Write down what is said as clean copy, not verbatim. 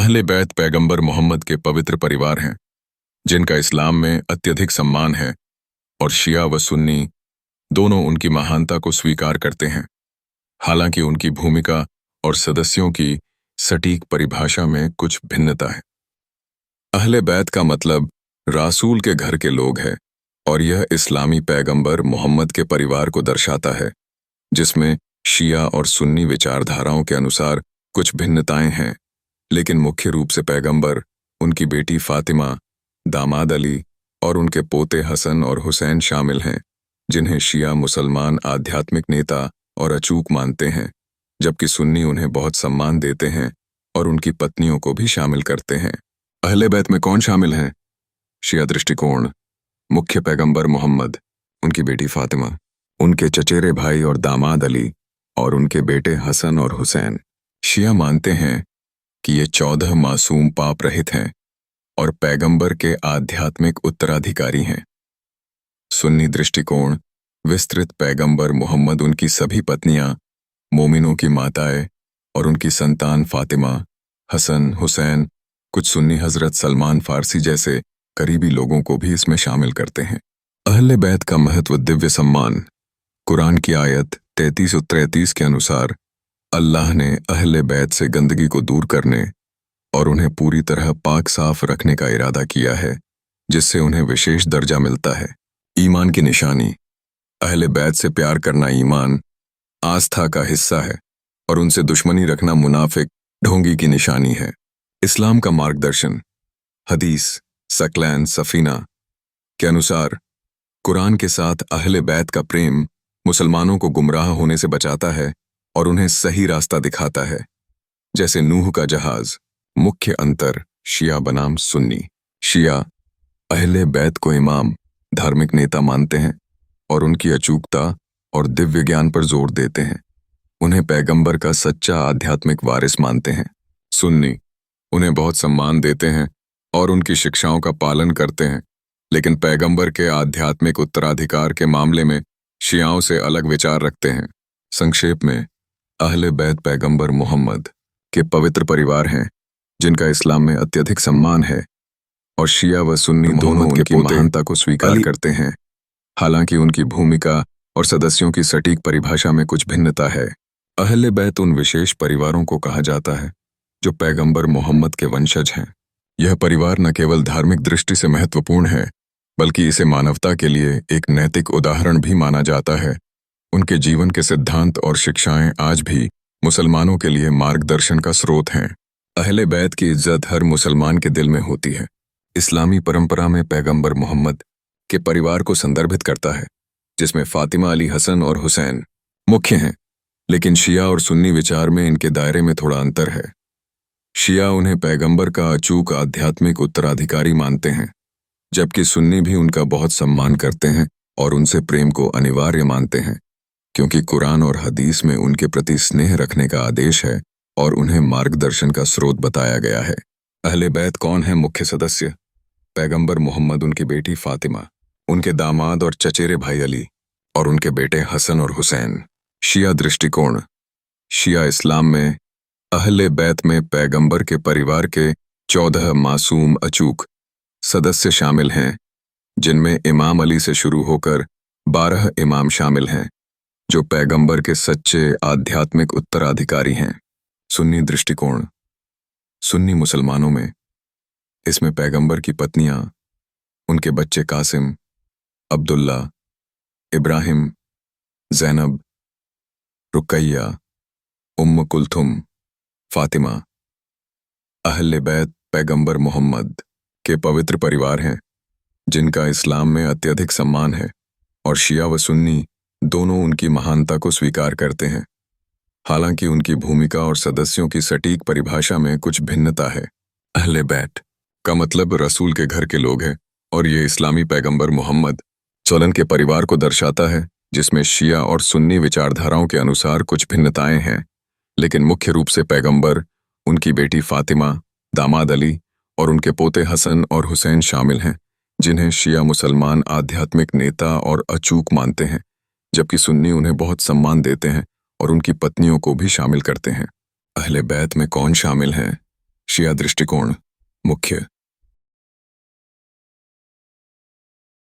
अहले बैत पैगंबर मोहम्मद के पवित्र परिवार हैं, जिनका इस्लाम में अत्यधिक सम्मान है, और शिया व सुन्नी दोनों उनकी महानता को स्वीकार करते हैं। हालांकि उनकी भूमिका और सदस्यों की सटीक परिभाषा में कुछ भिन्नता है। अहले बैत का मतलब रासूल के घर के लोग है, और यह इस्लामी पैगंबर मोहम्मद के परिवार को दर्शाता है, जिसमें शिया और सुन्नी विचारधाराओं के अनुसार कुछ भिन्नताएं हैं, लेकिन मुख्य रूप से पैगंबर, उनकी बेटी फातिमा, दामाद अली और उनके पोते हसन और हुसैन शामिल हैं, जिन्हें शिया मुसलमान आध्यात्मिक नेता और अचूक मानते हैं, जबकि सुन्नी उन्हें बहुत सम्मान देते हैं और उनकी पत्नियों को भी शामिल करते हैं। अहले बैत में कौन शामिल हैं? शिया दृष्टिकोण: मुख्य पैगंबर मोहम्मद, उनकी बेटी फातिमा, उनके चचेरे भाई और दामाद अली और उनके बेटे हसन और हुसैन। शिया मानते हैं कि ये 14 मासूम पाप रहित हैं और पैगंबर के आध्यात्मिक उत्तराधिकारी हैं। सुन्नी दृष्टिकोण: विस्तृत पैगंबर मोहम्मद, उनकी सभी पत्नियां, मोमिनों की माताएं और उनकी संतान फातिमा, हसन, हुसैन, कुछ सुन्नी हजरत सलमान फारसी जैसे करीबी लोगों को भी इसमें शामिल करते हैं। अहले बैत का महत्व: दिव्य सम्मान। कुरान की आयत 33-33 के अनुसार अल्लाह ने अहले बैत से गंदगी को दूर करने और उन्हें पूरी तरह पाक साफ रखने का इरादा किया है, जिससे उन्हें विशेष दर्जा मिलता है। ईमान की निशानी: अहले बैत से प्यार करना ईमान, आस्था का हिस्सा है, और उनसे दुश्मनी रखना मुनाफिक, ढोंगी की निशानी है। इस्लाम का मार्गदर्शन: हदीस सकलैन सफीना के अनुसार कुरान के साथ अहले बैत का प्रेम मुसलमानों को गुमराह होने से बचाता है और उन्हें सही रास्ता दिखाता है, जैसे नूह का जहाज। मुख्य अंतर: शिया बनाम सुन्नी। शिया अहले बैत को इमाम, धार्मिक नेता मानते हैं और उनकी अचूकता और दिव्य ज्ञान पर जोर देते हैं। उन्हें पैगंबर का सच्चा आध्यात्मिक वारिस मानते हैं। सुन्नी उन्हें बहुत सम्मान देते हैं और उनकी शिक्षाओं का पालन करते हैं, लेकिन पैगंबर के आध्यात्मिक उत्तराधिकार के मामले में शियाओं से अलग विचार रखते हैं। संक्षेप में, अहले बैत पैगंबर मोहम्मद के पवित्र परिवार हैं, जिनका इस्लाम में अत्यधिक सम्मान है, और शिया व सुन्नी दोनों उनकी महानता को स्वीकार करते हैं। हालांकि उनकी भूमिका और सदस्यों की सटीक परिभाषा में कुछ भिन्नता है। अहले बैत उन विशेष परिवारों को कहा जाता है जो पैगंबर मोहम्मद के वंशज हैं। यह परिवार न केवल धार्मिक दृष्टि से महत्वपूर्ण है, बल्कि इसे मानवता के लिए एक नैतिक उदाहरण भी माना जाता है। उनके जीवन के सिद्धांत और शिक्षाएं आज भी मुसलमानों के लिए मार्गदर्शन का स्रोत हैं। अहले बैत की इज्जत हर मुसलमान के दिल में होती है। इस्लामी परंपरा में पैगंबर मोहम्मद के परिवार को संदर्भित करता है, जिसमें फातिमा, अली, हसन और हुसैन मुख्य हैं, लेकिन शिया और सुन्नी विचार में इनके दायरे में थोड़ा अंतर है। शिया उन्हें पैगंबर का अचूक आध्यात्मिक उत्तराधिकारी मानते हैं, जबकि सुन्नी भी उनका बहुत सम्मान करते हैं और उनसे प्रेम को अनिवार्य मानते हैं, क्योंकि कुरान और हदीस में उनके प्रति स्नेह रखने का आदेश है और उन्हें मार्गदर्शन का स्रोत बताया गया है। अहले बैत कौन है? मुख्य सदस्य: पैगंबर मोहम्मद, उनकी बेटी फातिमा, उनके दामाद और चचेरे भाई अली और उनके बेटे हसन और हुसैन। शिया दृष्टिकोण: शिया इस्लाम में अहले बैत में पैगंबर के परिवार के 14 मासूम अचूक सदस्य शामिल हैं, जिनमें इमाम अली से शुरू होकर 12 इमाम शामिल हैं, जो पैगंबर के सच्चे आध्यात्मिक उत्तराधिकारी हैं। सुन्नी दृष्टिकोण: सुन्नी मुसलमानों में इसमें पैगंबर की पत्नियां, उनके बच्चे कासिम, अब्दुल्ला, इब्राहिम, ज़ैनब, रुकैया, उम्म कुलथुम, फातिमा। अहले बैत पैगंबर मोहम्मद के पवित्र परिवार हैं, जिनका इस्लाम में अत्यधिक सम्मान है, और शिया व सुन्नी दोनों उनकी महानता को स्वीकार करते हैं। हालांकि उनकी भूमिका और सदस्यों की सटीक परिभाषा में कुछ भिन्नता है। अहले बैत का मतलब रसूल के घर के लोग हैं, और ये इस्लामी पैगंबर मोहम्मद सल्लल्लाहु के परिवार को दर्शाता है, जिसमें शिया और सुन्नी विचारधाराओं के अनुसार कुछ भिन्नताएं हैं, लेकिन मुख्य रूप से पैगंबर, उनकी बेटी फातिमा, दामाद अली और उनके पोते हसन और हुसैन शामिल हैं, जिन्हें शिया मुसलमान आध्यात्मिक नेता और अचूक मानते हैं, जबकि सुन्नी उन्हें बहुत सम्मान देते हैं और उनकी पत्नियों को भी शामिल करते हैं। अहले बैत में कौन शामिल हैं? शिया दृष्टिकोण मुख्य